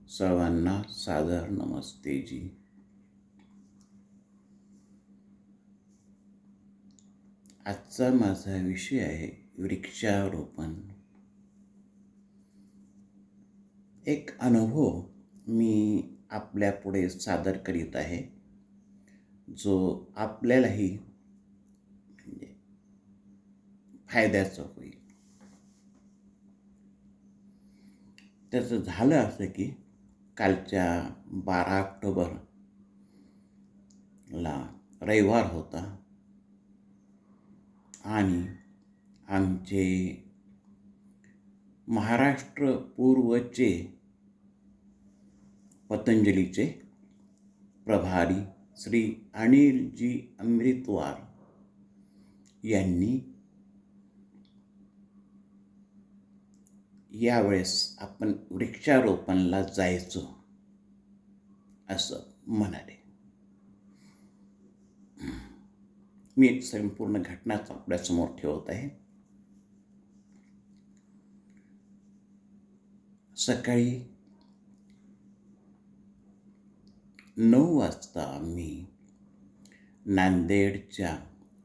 सर्वांना सादर नमस्ते जी. आजचा माझा विषय आहे वृक्षारोपण. एक अनुभव मी आपल्या पुढे सादर करीत आहे, जो आपल्यालाही म्हणजे फायद्याचा होईल. त्याचं झालं असं की कालच्या 12 ऑक्टोबरला रविवार होता आणि आमचे महाराष्ट्र पूर्वचे पतंजलीचे प्रभारी श्री अनिलजी अमृतवार यांनी यावेळेस आपण वृक्षारोपणला जायचं असं म्हणाले. मी एक संपूर्ण घटनाच आपल्यासमोर ठेवत आहे. सकाळी 9 वाजता आम्ही नांदेडच्या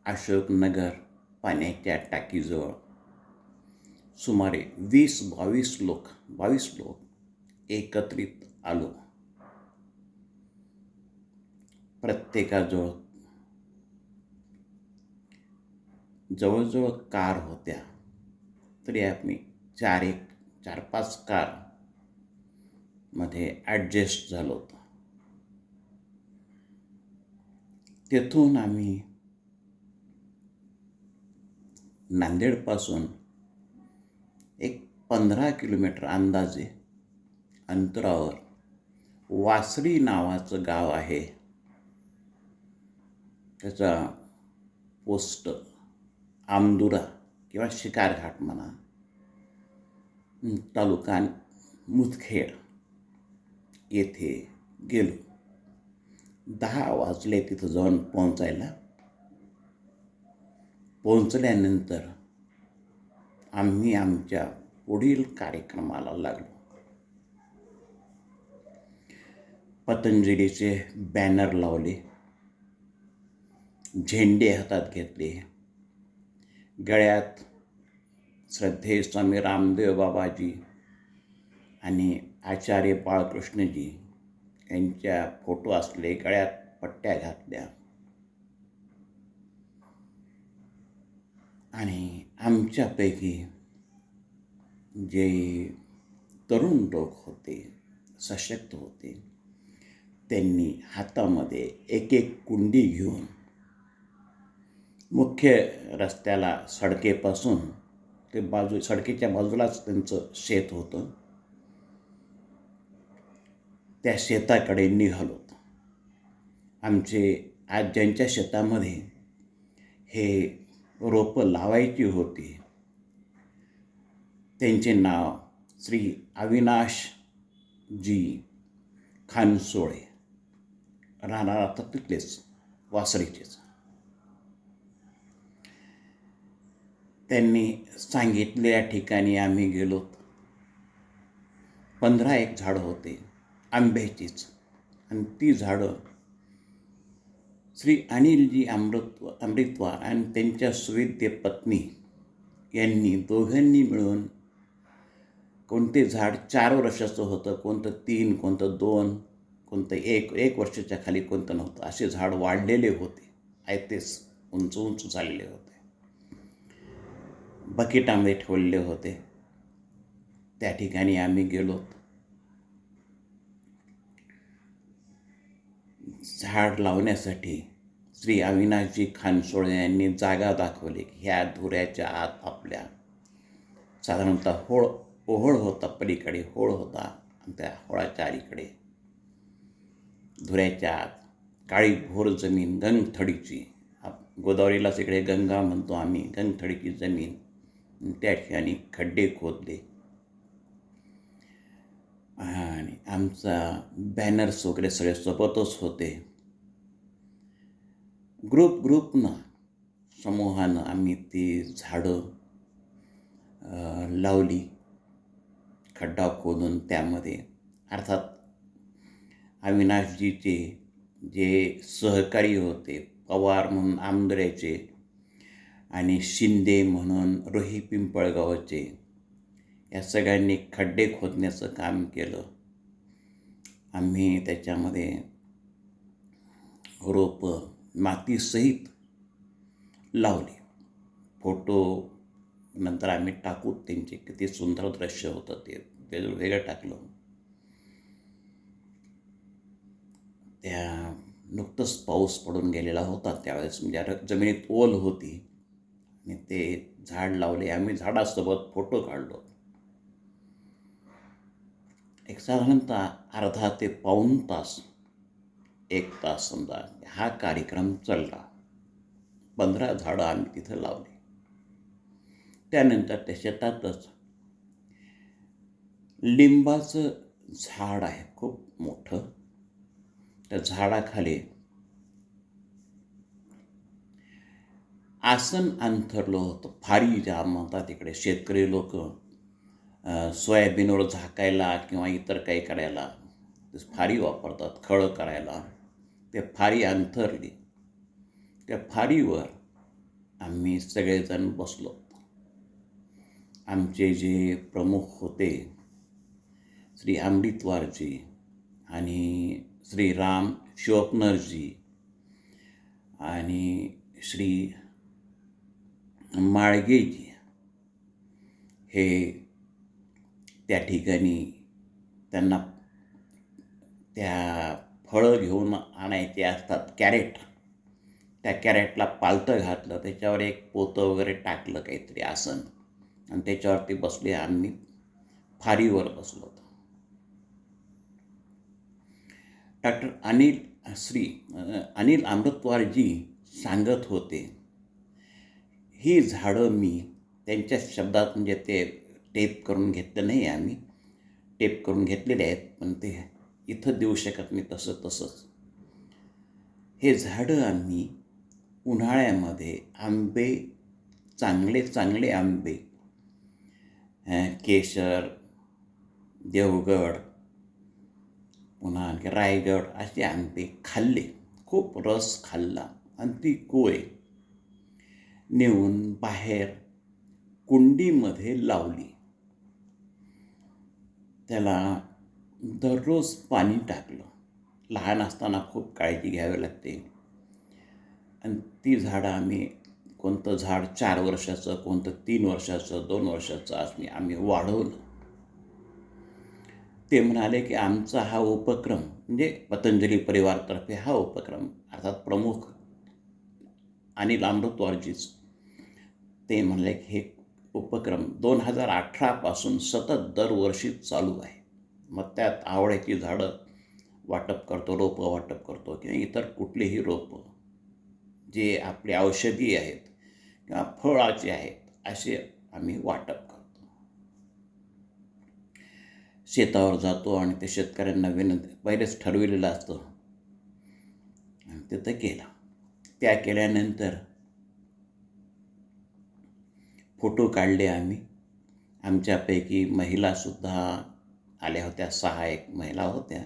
अशोकनगर पाण्याच्या टाकीजवळ सुमारे 22 लोक एकत्रित आलो. प्रत्येकाजवळ जवळजवळ कार होत्या, तरी आम्ही 4-5 कारमध्ये ॲडजस्ट झालो होतो. तेथून आम्ही नांदेडपासून एक 15 किलोमीटर अंदाजे अंतरावर वासरी नावाचं गाव आहे. त्याचा पोस्ट आमदुरा किंवा शिकारघाट म्हणा, तालुका मुदखेड येथे गेलो. 10 वाजले तिथं जाऊन पोहोचायला. पोहोचल्यानंतर आम्ही आमच्या पुढील कार्यक्रमाला लागलो. पतंजलीचे बॅनर लावले, झेंडे हातात घेतले, गळ्यात श्रद्धेय स्वामी रामदेव बाबाजी आणि आचार्य बाळकृष्णजी यांच्या फोटो असले गळ्यात पट्ट्या घातल्या आणि आमच्यापैकी जे तरुण लोक होते, सशक्त होते, त्यांनी हातामध्ये एक कुंडी घेऊन मुख्य रस्त्याला सडकेपासून ते सडकेच्या बाजूलाच त्यांचं शेत होतं, त्या शेताकडे निघालो. आमचे आज ज्यांच्या शेतामध्ये हे रोपं लावायची होती त्यांचे नाव श्री अविनाशजी खानसोळे, राहणार आता तिथलेच वासरीचेच. त्यांनी सांगितलेल्या ठिकाणी आम्ही गेलो. 15 झाडं होते आंब्याचीच, आणि ती झाडं श्री अनिलजी अमृतवार आणि त्यांच्या सुविद्य पत्नी यांनी दोघांनी मिळून, कोणते झाड 4 वर्षाचं होतं, कोणतं 3, कोणतं 2, कोणतं 1 वर्षाच्या खाली कोणतं नव्हतं, असे झाड वाढलेले होते, आयतेच उंच झालेले होते, बकेटामध्ये ठेवलेले होते. त्या ठिकाणी आम्ही गेलो. झाड लावण्यासाठी श्री अविनाशजी खानसोळे यांनी जागा दाखवली. ह्या धुऱ्याच्या आत आपल्या साधारणतः ओहोळ होता, पलीकडे होळ होता, आणि त्या होळाच्या अलीकडे धुऱ्याच्या आत काळी घोर जमीन, गंगथडीची, गोदावरीलाच इकडे गंगा म्हणतो आम्ही, गंगथडीची जमीन. त्या ठिकाणी खड्डे खोदले आणि आमचा बॅनर्स वगैरे सगळे सोबतच होते. ग्रुपनं समूहानं आम्ही ती झाडं लावली, खड्डा खोदून त्यामध्ये. अर्थात अविनाशजीचे जे सहकारी होते, पवार म्हणून आंबेड्याचे आणि शिंदे म्हणून रोही पिंपळगावचे, या सगळ्यांनी खड्डे खोदण्याचं काम केलं. आम्ही त्याच्यामध्ये रोपं मातीसहित लावली. फोटो नंतर आम्ही टाकू, त्यांचे किती सुंदर दृश्य होतं ते वेगळं टाकलं. त्या नुकतंच पाऊस पडून गेलेला होता त्यावेळेस, म्हणजे जमिनीत ओल होती आणि ते झाड लावले. आम्ही झाडासोबत फोटो काढलो. एक साधारणतः अर्धा ते पाऊण तास, 1 तास समजा हा कार्यक्रम चालला. 15 झाडं आम्ही तिथं लावली. त्यानंतर त्या शेतातच लिंबाचं झाड आहे खूप मोठं. त्या झाडाखाली आसन अंथरलं होतं. फारी ज्या म्हणतात इकडे शेतकरी लोक सोयाबीनवर झाकायला किंवा इतर काही करायला फारी वापरतात, खळं करायला. ते फारी अंथरली. त्या फारीवर आम्ही सगळेजण बसलो. आमचे जे प्रमुख होते श्री अमृतवारजी आणि श्री राम शिवपनरजी आणि श्री माळगेजी, हे त्या ठिकाणी त्यांना त्या फळं घेऊन आणायचे असतात, कॅरेट. त्या कॅरेटला पालथं घातलं, त्याच्यावर एक पोतं वगैरे टाकलं काहीतरी आसन, आणि त्याच्यावरती बसले. आम्ही फारीवर बसलो होतो. श्री अनिल अमृतवारजी सांगत होते, ही झाडं मी त्यांच्या शब्दात, म्हणजे ते टेप करून घेतलं नाही, आम्ही टेप करून घेतलेले आहेत, पण ते इथं देऊ शकत नाही तसंच. हे झाडं आम्ही उन्हाळ्यामध्ये आंबे, चांगले आंबे, केशर, देवगड, पुन्हा आणखी रायगड, असे आंबे खाल्ले. खूप रस खाल्ला आणि ती कोय नेऊन बाहेर कुंडीमध्ये लावली. त्याला दररोज पाणी टाकलं. लहान असताना खूप काळजी घ्यावी लागते. आणि ती झाडं आम्ही, कोणतं झाड 4 वर्षाचं, कोणतं 3 वर्षाचं, 2 वर्षाचं असं आम्ही वाढवलं. ते म्हणाले की आमचा हा उपक्रम, म्हणजे पतंजली परिवारातर्फे हा उपक्रम, अर्थात प्रमुख अनिल अमृतवारजीच, ते म्हणाले की हे उपक्रम 2018 पासून सतत दरवर्षी चालू आहे. मग त्यात आवळ्याची झाडं वाटप करतो, रोपं वाटप करतो, किंवा इतर कुठलेही रोपं जे आपले औषधी आहेत किंवा फळाचे आहेत, असे आम्ही वाटप करतो. शेतावर जातो आणि ते शेतकऱ्यांना विनंती, पहिलेच ठरविलेलं असतं, आणि तिथं केला. त्या केल्यानंतर फोटो काढले आम्ही. आमच्यापैकी महिलासुद्धा आल्या होत्या, 6 महिला होत्या.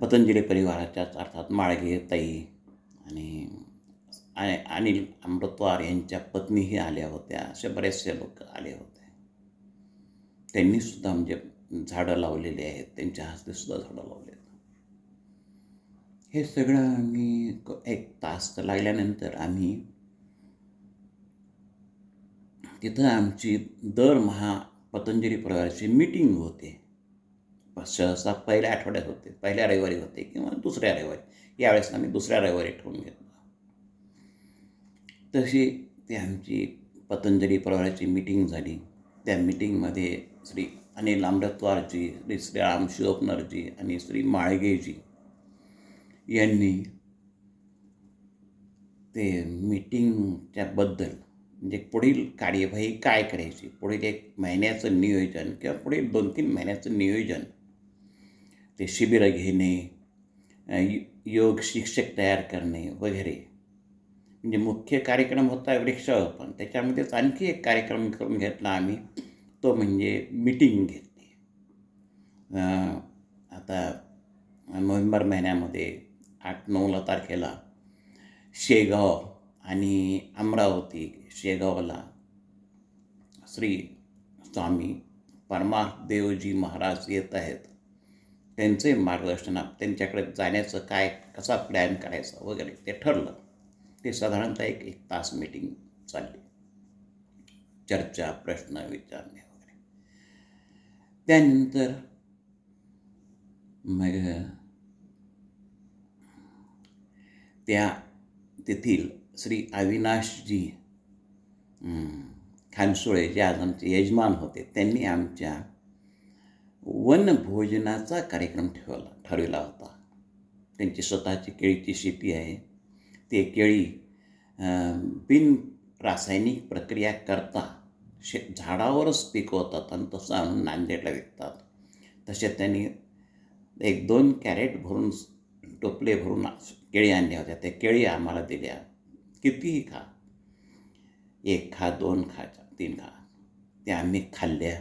पतंजली परिवाराच्याच, अर्थात माळगे ताई आणि अनिल अमृतवार यांच्या पत्नीही आल्या होत्या. असे बरेचसे लोक आले होते. त्यांनीसुद्धा म्हणजे झाडं लावलेली आहेत, त्यांच्या हस्तेसुद्धा झाडं लावले आहेत. हे सगळं आम्ही 1 तास लागल्यानंतर आम्ही तिथं आमची दरमहा पतंजली परिवाराची मीटिंग होते. सहसा पहिल्या आठवड्यात होते, पहिल्या रविवारी होते किंवा दुसऱ्या रविवारी. यावेळेस आम्ही दुसऱ्या रविवारी ठेवून घेतलं. तशी ती आमची पतंजली परिवाराची मीटिंग झाली. त्या मीटिंगमध्ये श्री अनिल अमृतवारजी, श्री राम शिवपनरजी आणि श्री माळगेजी यांनी ते मीटिंगच्याबद्दल, म्हणजे पुढील कार्यवाही काय करायची, पुढील 1 महिन्याचं नियोजन किंवा पुढील 2-3 महिन्याचं नियोजन, ते शिबिरं घेणे, योग शिक्षक तयार करणे वगैरे. म्हणजे मुख्य कार्यक्रम होता वृक्षारोपण. त्याच्यामध्येच आणखी एक कार्यक्रम करून घेतला आम्ही, तो म्हणजे मीटिंग घेतली. आता नोव्हेंबर महिन्यामध्ये 8-9 तारखेला शेगाव आणि अमरावती, शेगावला श्री स्वामी परमादेवजी महाराज येत आहेत. त्यांचे मार्गदर्शन, त्यांच्याकडे जाण्याचं कसा प्लॅन करायचा वगैरे ते ठरलं. ते साधारणतः एक तास मीटिंग चालली, चर्चा, प्रश्न विचारणे वगैरे. त्यानंतर मग त्या तेथील श्री अविनाशजी खानसोळे, जे आज आमचे यजमान होते, त्यांनी आमच्या वनभोजनाचा कार्यक्रम ठरविला होता. त्यांची स्वतःची केळीची शेती आहे. ते केळी बिन रासायनिक प्रक्रिया करता झाडावरच पिकवतात आणि तसं आणून नांदेडला विकतात. तसे त्यांनी 1-2 कॅरेट भरून, टोपले भरून केळी आणल्या होत्या. त्या केळी आम्हाला दिल्या. कितीही खा, 1 खा, 2 खा, 3 खा. त्या आम्ही खाल्ल्या.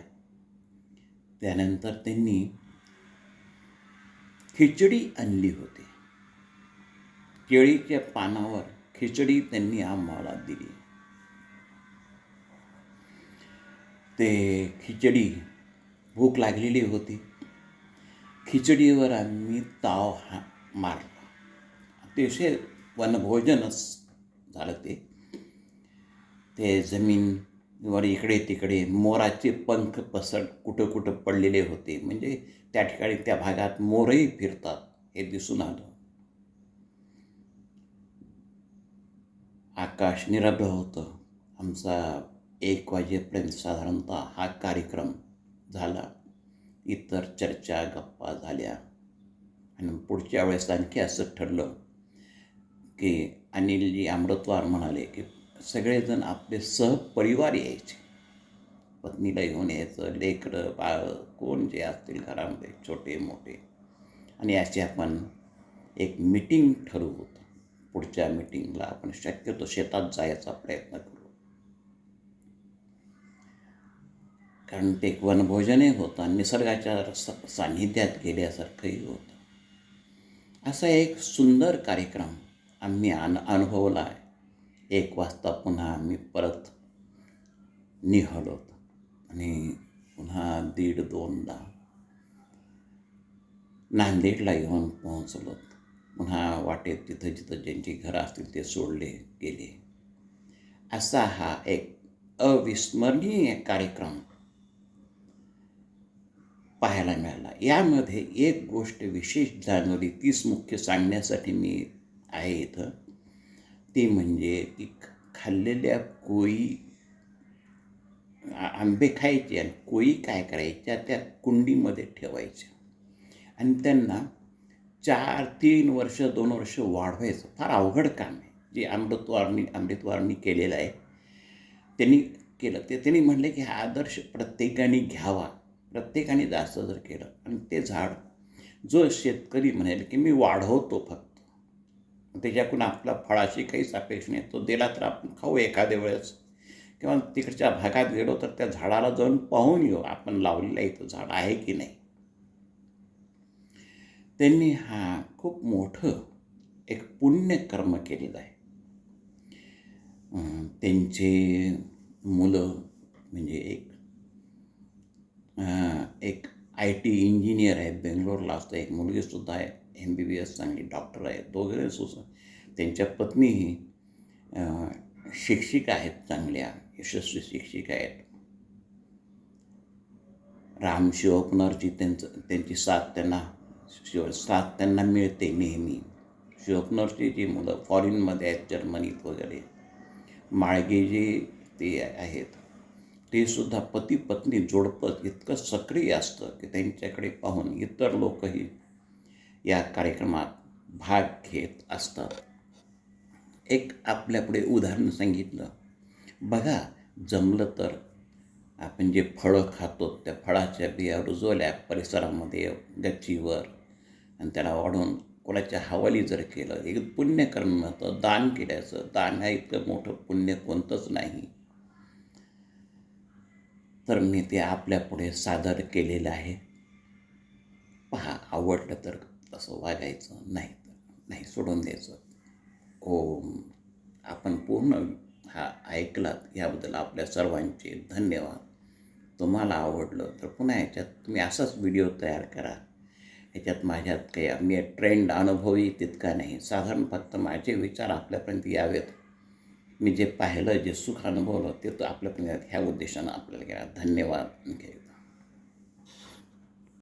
त्यानंतर त्यांनी खिचडी आणली होती. केळीच्या पानावर खिचडी त्यांनी आम्हाला दिली. ते खिचडी, भूक लागलेली होती. खिचडीवर आम्ही ताव मारला. अतिशय वनभोजनच झालं ते. ते जमीनवर इकडे तिकडे मोराचे पंख कुठं कुठं पडलेले होते. म्हणजे त्या ठिकाणी, त्या भागात मोरही फिरतात हे दिसून आलं. आकाश निरभ्र होतं. आमचा 1 वाजेपर्यंत साधारणतः हा कार्यक्रम झाला. इतर चर्चा, गप्पा झाल्या. आणि पुढच्या वेळेस आणखी असं ठरलं की अनिलजी अमृतवार म्हणाले की सगळेजण आपले सहपरिवार यायचे. पत्नीला घेऊन यायचं, लेकरं बाळं कोण जे असतील घरामध्ये, छोटे मोठे. आणि अशी आपण एक मीटिंग ठरवू. पुढच्या मीटिंगला आपण शक्यतो शेतात जायचा प्रयत्न करू. कारण ते एक वनभोजनही होतं आणि निसर्गाच्या सान्निध्यात गेल्यासारखंही होतं. असा एक सुंदर कार्यक्रम आम्ही अनुभवला आहे. 1 वाजता पुन्हा आम्ही परत निघालो आणि पुन्हा 1:30-2ला नांदेडला येऊन पोहोचलो. पुन्हा वाटेत तिथं जिथं ज्यांची घरं असतील ते सोडले गेले. असा हा एक अविस्मरणीय कार्यक्रम पाहायला मिळाला. यामध्ये एक गोष्ट विशेष जाणवली, तीच मुख्य सांगण्यासाठी मी आहे इथं. ती म्हणजे की खाल्लेल्या कोळी, आंबे खायचे आणि कोळी काय करायच्या, त्या कुंडीमध्ये ठेवायच्या आणि त्यांना 3 वर्ष 2 वर्ष वाढवायचं. फार अवघड काम आहे, जे अमृतवारनी केलेलं आहे. त्यांनी केलं ते. त्यांनी म्हटलं की हा आदर्श प्रत्येकाने घ्यावा. प्रत्येकाने जास्त जर केलं आणि ते झाड, जो शेतकरी म्हणेल की मी वाढवतो फक्त, त्याच्याकडून आपला फळाची काहीच अपेक्षा नाही, तो दिला तर आपण खाऊ एखाद्या वेळेस, किंवा तिकडच्या भागात गेलो तर त्या झाडाला जाऊन पाहून येऊ आपण लावलेलं इथं झाड आहे की नाही. त्यांनी हा खूप मोठं एक पुण्यकर्म केलेलं आहे. त्यांचे मुलं म्हणजे एक IT इंजिनियर आहे, बेंगलोरला असतं. एक मुलगीसुद्धा आहे, MBBS चांगली डॉक्टर आहे. दोघे सुद्धा. त्यांच्या पत्नीही शिक्षिका आहेत, चांगल्या यशस्वी शिक्षिका आहेत. राम शिवपनरजी, त्यांची साथ त्यांना मिळते नेहमी. शिवपनरची जी मुलं फॉरेनमध्ये आहेत, जर्मनीत वगैरे. माळगे जे ते आहेत, ते सुद्धा पती पत्नी जोडपं इतकं सक्रिय असतं की त्यांच्याकडे पाहून इतर लोकही या कार्यक्रमात भाग घेत असतात. एक आपल्यापुढे उदाहरण सांगितलं. बघा, जमलं तर आपण जे फळं खातो त्या फळाच्या बिया रुजवल्या परिसरामध्ये, गच्चीवर, आणि त्याला वाढून कोणाच्या हवाली जर केलं, एक पुण्यकर्म होतं, दान केल्याचं. दान हा इतकं मोठं पुण्य कोणतंच नाही. तर मी ते आपल्यापुढे सादर केलेलं आहे. पहा, आवडलं तर तसं वागायचं, नाही तर नाही, सोडून द्यायचं. ओम. आपण पूर्ण हा ऐकलात याबद्दल आपल्या सर्वांचे धन्यवाद. तुम्हाला आवडलं तर पुन्हा याच्यात तुम्ही असाच व्हिडिओ तयार करा. याच्यात माझ्यात काही मी ट्रेंड अनुभवी तितका नाही, साधारण फक्त माझे विचार आपल्यापर्यंत यावेत. मी जे पाहिलं, जे सुख अनुभवलं ते तर आपल्यापर्यंत ह्या उद्देशानं आपल्याला घ्या. धन्यवाद.